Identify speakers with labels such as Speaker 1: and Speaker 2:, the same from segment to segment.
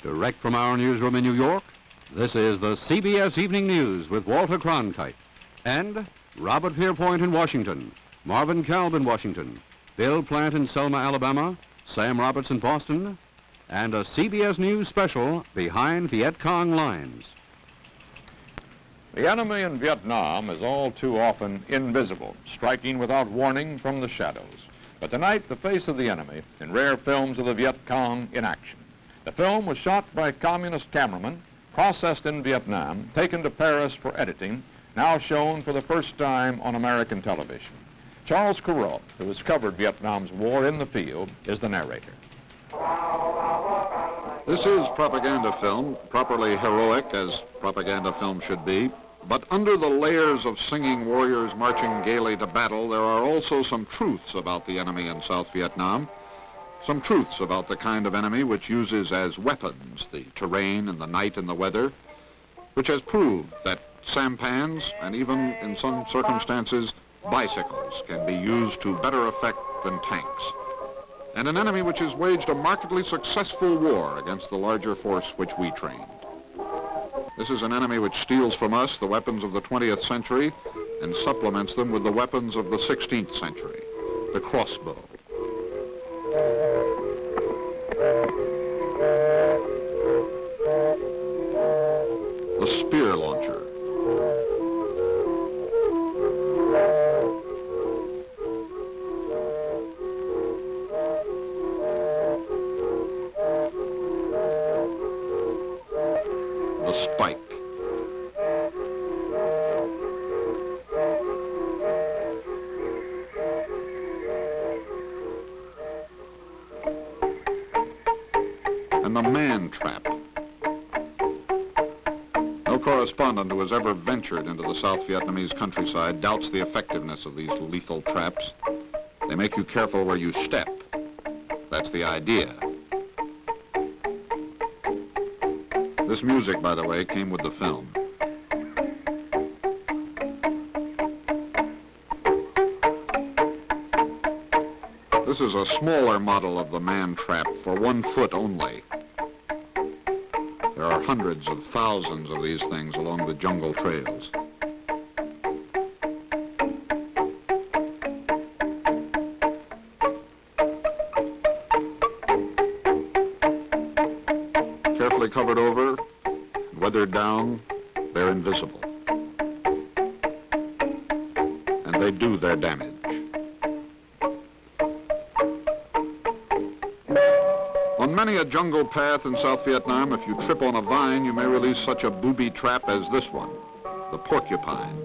Speaker 1: Direct from our newsroom in New York, this is the CBS Evening News with Walter Cronkite and Robert Viewpoint in Washington, Marvin Kalb in Washington, Bill Plant in Selma, Alabama, Sam Roberts in Boston, and a CBS News special behind Viet Cong lines.
Speaker 2: The enemy in Vietnam is all too often invisible, striking without warning from the shadows. But tonight, the face of the enemy in rare films of the Viet Cong in action. The film was shot by communist cameramen, processed in Vietnam, taken to Paris for editing, now shown for the first time on American television. Charles Kuralt, who has covered Vietnam's war in the field, is the narrator.
Speaker 3: This is propaganda film, properly heroic as propaganda film should be. But under the layers of singing warriors marching gaily to battle, there are also some truths about the enemy in South Vietnam. Some truths about the kind of enemy which uses as weapons the terrain and the night and the weather, which has proved that sampans and even in some circumstances bicycles can be used to better effect than tanks. And an enemy which has waged a markedly successful war against the larger force which we trained. This is an enemy which steals from us the weapons of the 20th century and supplements them with the weapons of the 16th century, the crossbow. The spear launcher. The spike. And the man trap. No correspondent who has ever ventured into the South Vietnamese countryside doubts the effectiveness of these lethal traps. They make you careful where you step. That's the idea. This music, by the way, came with the film. This is a smaller model of the man trap for 1 foot only. There are hundreds of thousands of these things along the jungle trails. Carefully covered over, weathered down, they're invisible. And they do their damage. On many a jungle path in South Vietnam, if you trip on a vine, you may release such a booby trap as this one, the porcupine.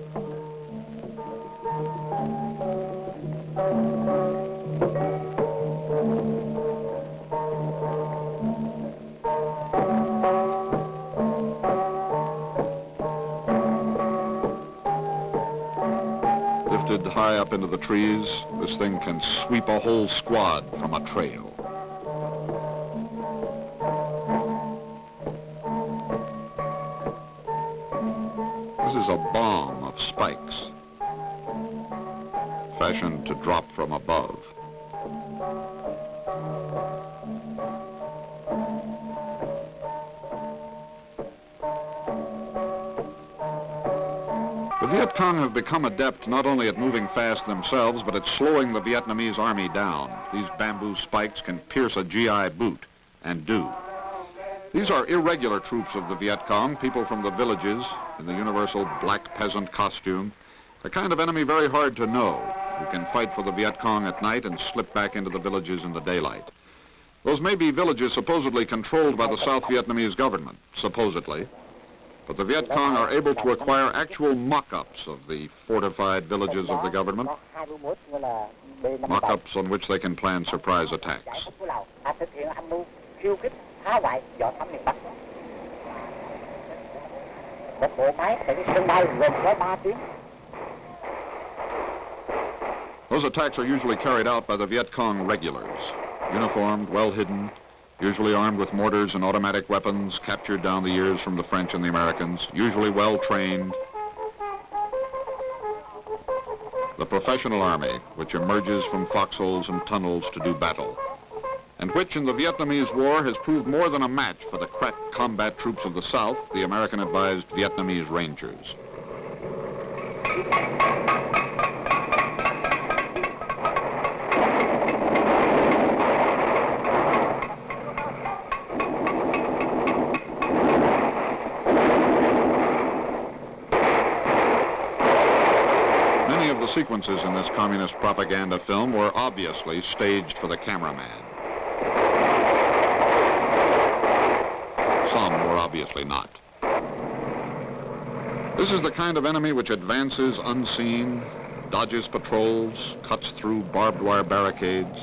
Speaker 3: Lifted high up into the trees, this thing can sweep a whole squad from a trail. This is a bomb of spikes, fashioned to drop from above. The Viet Cong have become adept not only at moving fast themselves, but at slowing the Vietnamese army down. These bamboo spikes can pierce a GI boot, and do. These are irregular troops of the Viet Cong, people from the villages in the universal black peasant costume, a kind of enemy very hard to know, who can fight for the Viet Cong at night and slip back into the villages in the daylight. Those may be villages supposedly controlled by the South Vietnamese government, supposedly, but the Viet Cong are able to acquire actual mock-ups of the fortified villages of the government, mock-ups on which they can plan surprise attacks. Those attacks are usually carried out by the Viet Cong regulars, uniformed, well hidden, usually armed with mortars and automatic weapons captured down the years from the French and the Americans, usually well trained. The professional army, which emerges from foxholes and tunnels to do battle. and which in the Vietnamese War has proved more than a match for the crack combat troops of the South, the American-advised Vietnamese Rangers. Many of the sequences in this communist propaganda film were obviously staged for the cameraman. Some were obviously not. This is the kind of enemy which advances unseen, dodges patrols, cuts through barbed wire barricades,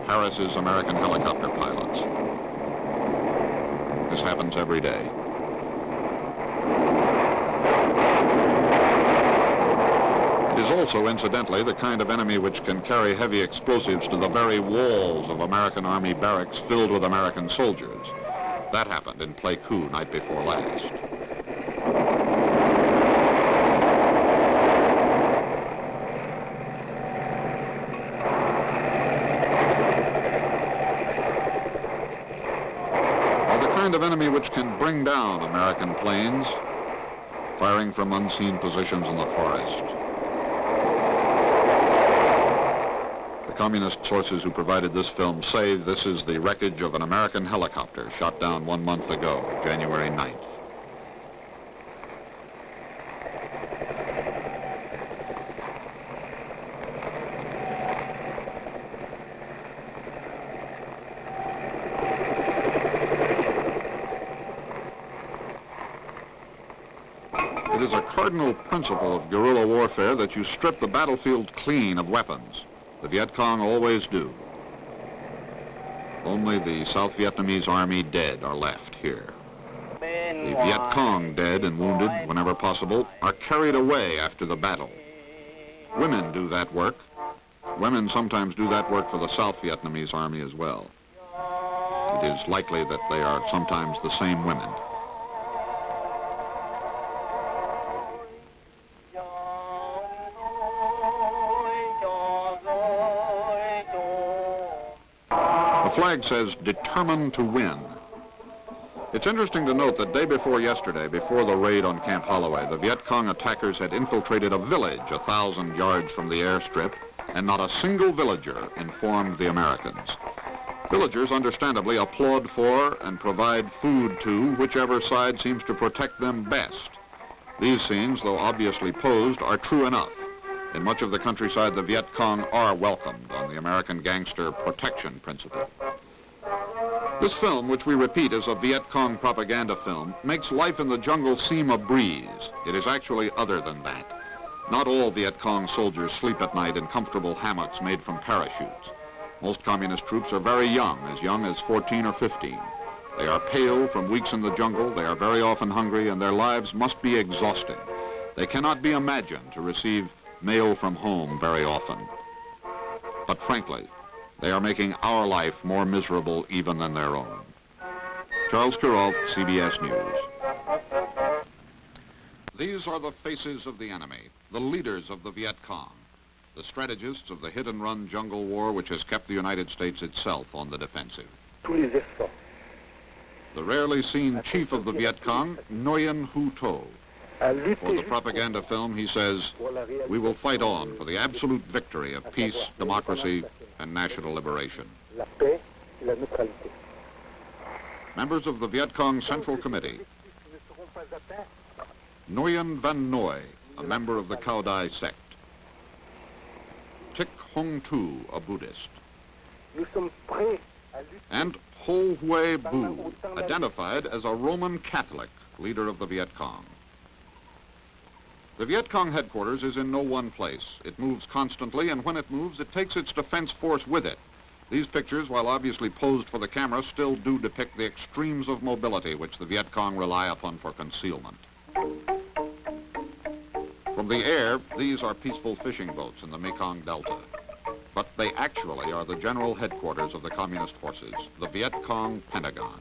Speaker 3: harasses American helicopter pilots. This happens every day. It is also, incidentally, the kind of enemy which can carry heavy explosives to the very walls of American Army barracks filled with American soldiers. That happened in Pleiku night before last. Or the kind of enemy which can bring down American planes, firing from unseen positions in the forest. The communist sources who provided this film say this is the wreckage of an American helicopter shot down 1 month ago, January 9th. It is a cardinal principle of guerrilla warfare that you strip the battlefield clean of weapons. The Viet Cong always do. Only the South Vietnamese army dead are left here. The Viet Cong, dead and wounded whenever possible, are carried away after the battle. Women do that work. Women sometimes do that work for the South Vietnamese army as well. It is likely that they are sometimes the same women. The flag says, "Determined to win." It's interesting to note that day before yesterday, before the raid on Camp Holloway, the Viet Cong attackers had infiltrated a village 1,000 yards from the airstrip, and not a single villager informed the Americans. Villagers understandably applaud for and provide food to whichever side seems to protect them best. These scenes, though obviously posed, are true enough. In much of the countryside, the Viet Cong are welcomed on the American gangster protection principle. This film, which we repeat is a Viet Cong propaganda film, makes life in the jungle seem a breeze. It is actually other than that. Not all Viet Cong soldiers sleep at night in comfortable hammocks made from parachutes. Most communist troops are very young as 14 or 15. They are pale from weeks in the jungle, they are very often hungry, and their lives must be exhausting. They cannot be imagined to receive mail from home very often. But frankly, they are making our life more miserable even than their own. Charles Kuralt, CBS News. These are the faces of the enemy, the leaders of the Viet Cong, the strategists of the hit-and-run jungle war which has kept the United States itself on the defensive. The rarely seen chief of the Viet Cong, Nguyen Hu To. For the propaganda film, he says, "We will fight on for the absolute victory of peace, democracy, and national liberation." Members of the Viet Cong Central Committee. Nguyen Van Noi, a member of the Cao Dai sect. Tik Hong Tu, a Buddhist. And Ho Hue Bu, identified as a Roman Catholic, leader of the Viet Cong. The Viet Cong headquarters is in no one place. It moves constantly, and when it moves, it takes its defense force with it. These pictures, while obviously posed for the camera, still do depict the extremes of mobility which the Viet Cong rely upon for concealment. From the air, these are peaceful fishing boats in the Mekong Delta. But they actually are the general headquarters of the communist forces, the Viet Cong Pentagon.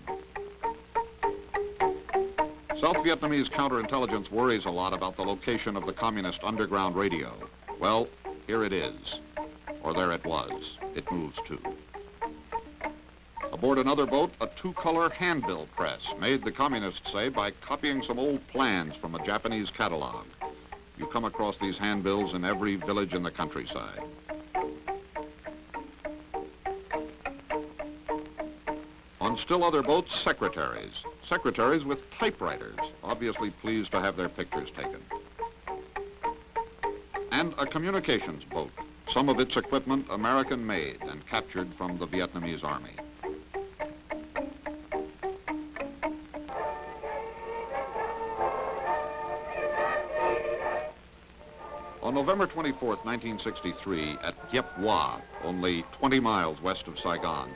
Speaker 3: South Vietnamese counterintelligence worries a lot about the location of the communist underground radio. Well, here it is. Or there it was. It moves too. Aboard another boat, a two-color handbill press, made, the communists say, by copying some old plans from a Japanese catalog. You come across these handbills in every village in the countryside. On still other boats, secretaries. Secretaries with typewriters, obviously pleased to have their pictures taken. And a communications boat, some of its equipment American-made and captured from the Vietnamese Army. On November 24th, 1963, at Giep Hoa, only 20 miles west of Saigon,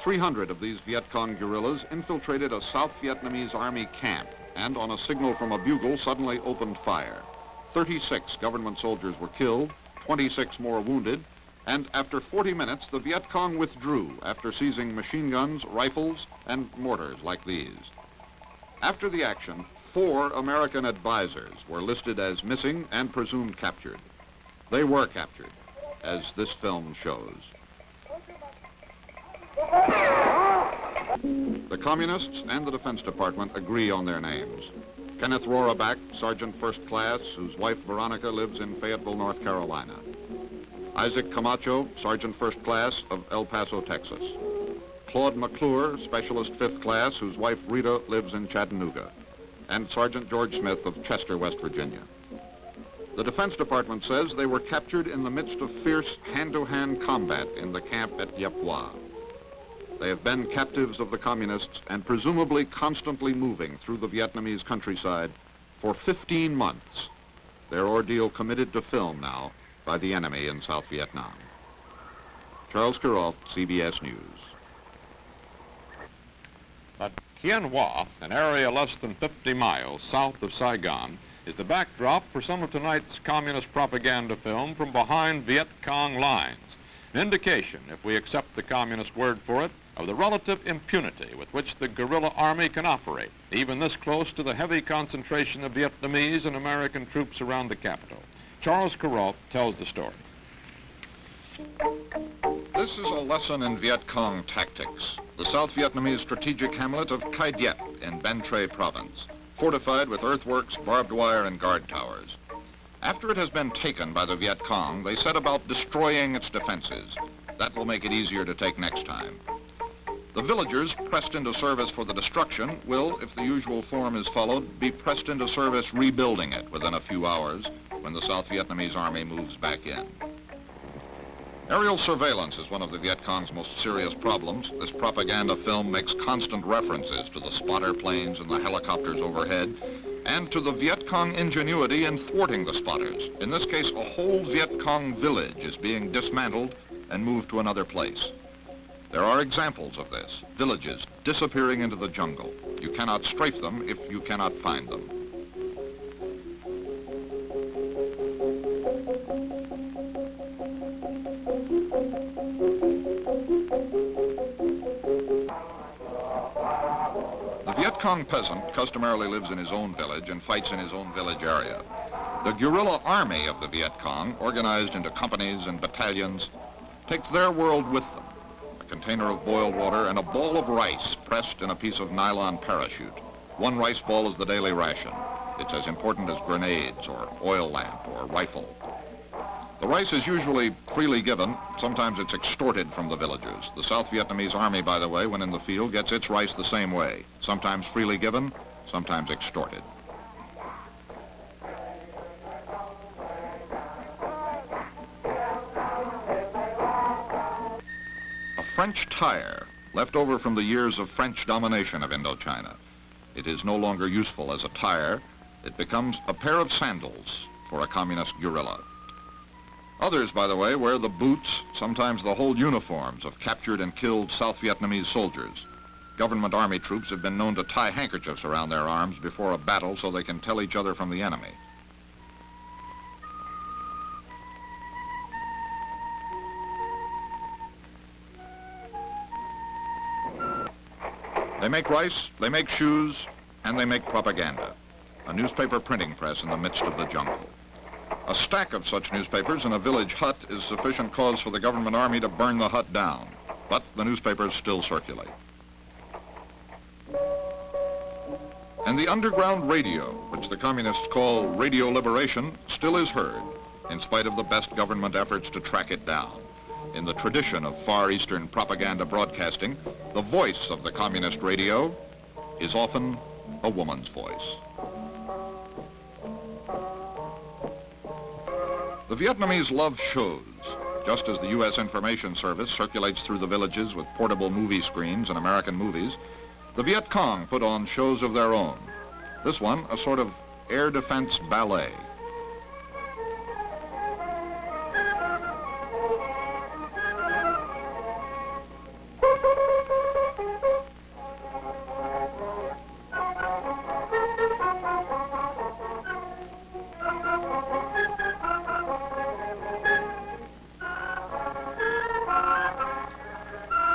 Speaker 3: 300 of these Viet Cong guerrillas infiltrated a South Vietnamese Army camp and, on a signal from a bugle, suddenly opened fire. 36 government soldiers were killed, 26 more wounded, and after 40 minutes, the Viet Cong withdrew after seizing machine guns, rifles, and mortars like these. After the action, 4 American advisors were listed as missing and presumed captured. They were captured, as this film shows. The Communists and the Defense Department agree on their names. Kenneth Roraback, Sergeant First Class, whose wife Veronica lives in Fayetteville, North Carolina. Isaac Camacho, Sergeant First Class of El Paso, Texas. Claude McClure, Specialist Fifth Class, whose wife Rita lives in Chattanooga. And Sergeant George Smith of Chester, West Virginia. The Defense Department says they were captured in the midst of fierce hand-to-hand combat in the camp at Giep Hoa. They have been captives of the Communists and presumably constantly moving through the Vietnamese countryside for 15 months. Their ordeal committed to film now by the enemy in South Vietnam. Charles Kuralt, CBS News.
Speaker 2: At Kien Hoa, an area less than 50 miles south of Saigon, is the backdrop for some of tonight's communist propaganda film from behind Viet Cong lines. An indication, if we accept the communist word for it, of the relative impunity with which the guerrilla army can operate, even this close to the heavy concentration of Vietnamese and American troops around the capital. Charles Kuralt tells the story.
Speaker 3: This is a lesson in Viet Cong tactics. The South Vietnamese strategic hamlet of Cai Diet in Ben Tre province, fortified with earthworks, barbed wire, and guard towers. After it has been taken by the Viet Cong, they set about destroying its defenses. That will make it easier to take next time. The villagers pressed into service for the destruction will, if the usual form is followed, be pressed into service rebuilding it within a few hours when the South Vietnamese army moves back in. Aerial surveillance is one of the Viet Cong's most serious problems. This propaganda film makes constant references to the spotter planes and the helicopters overhead, and to the Viet Cong ingenuity in thwarting the spotters. In this case, a whole Viet Cong village is being dismantled and moved to another place. There are examples of this, villages disappearing into the jungle. You cannot strafe them if you cannot find them. The Viet Cong peasant customarily lives in his own village and fights in his own village area. The guerrilla army of the Viet Cong, organized into companies and battalions, takes their world with them. A container of boiled water and a ball of rice pressed in a piece of nylon parachute. One rice ball is the daily ration. It's as important as grenades or oil lamp or rifle. The rice is usually freely given. Sometimes it's extorted from the villagers. The South Vietnamese army, by the way, when in the field, gets its rice the same way. Sometimes freely given, sometimes extorted. A French tire, left over from the years of French domination of Indochina. It is no longer useful as a tire. It becomes a pair of sandals for a communist guerrilla. Others, by the way, wear the boots, sometimes the whole uniforms of captured and killed South Vietnamese soldiers. Government army troops have been known to tie handkerchiefs around their arms before a battle so they can tell each other from the enemy. They make rice, they make shoes, and they make propaganda. A newspaper printing press in the midst of the jungle. A stack of such newspapers in a village hut is sufficient cause for the government army to burn the hut down. but the newspapers still circulate. And the underground radio, which the communists call radio liberation, still is heard, in spite of the best government efforts to track it down. In the tradition of Far Eastern propaganda broadcasting, the voice of the communist radio is often a woman's voice. The Vietnamese love shows. Just as the U.S. Information Service circulates through the villages with portable movie screens and American movies, the Viet Cong put on shows of their own. This one, a sort of air defense ballet.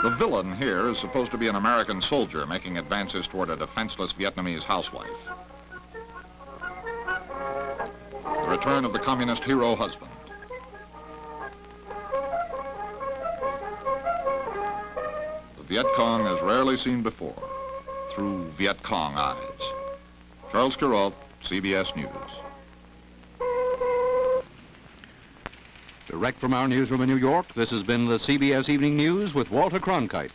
Speaker 3: The villain here is supposed to be an American soldier making advances toward a defenseless Vietnamese housewife. The return of the communist hero husband. The Viet Cong as rarely seen before, through Viet Cong eyes. Charles Kuralt, CBS News.
Speaker 1: Direct from our newsroom in New York, this has been the CBS Evening News with Walter Cronkite.